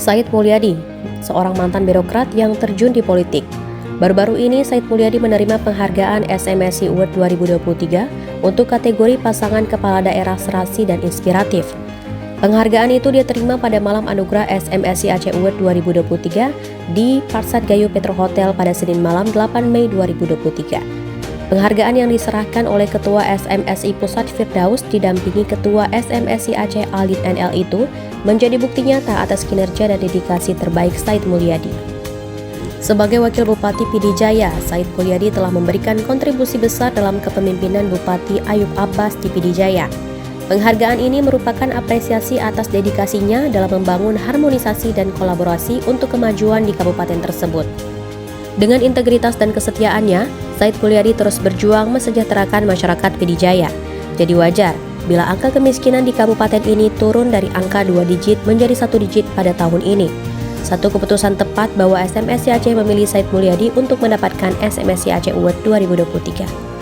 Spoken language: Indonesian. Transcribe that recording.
Said Mulyadi, seorang mantan birokrat yang terjun di politik. Baru-baru ini Said Mulyadi menerima penghargaan SMSI Award 2023 untuk kategori pasangan kepala daerah serasi dan inspiratif. Penghargaan itu dia terima pada malam anugerah SMSI Aceh Award 2023 di Parsat Gayo Petro Hotel pada Senin malam 8 Mei 2023. Penghargaan yang diserahkan oleh Ketua SMSI Pusat Firdaus didampingi Ketua SMSI Aceh Alid NL itu menjadi bukti nyata atas kinerja dan dedikasi terbaik Said Mulyadi. Sebagai Wakil Bupati Pidijaya, Said Mulyadi telah memberikan kontribusi besar dalam kepemimpinan Bupati Ayub Abbas di Pidijaya. Penghargaan ini merupakan apresiasi atas dedikasinya dalam membangun harmonisasi dan kolaborasi untuk kemajuan di kabupaten tersebut. Dengan integritas dan kesetiaannya, Said Mulyadi terus berjuang mensejahterakan masyarakat Pidijaya. Jadi wajar bila angka kemiskinan di kabupaten ini turun dari angka 2 digit menjadi 1 digit pada tahun ini. Satu keputusan tepat bahwa SMSI Aceh memilih Said Mulyadi untuk mendapatkan SMSI Aceh Award 2023.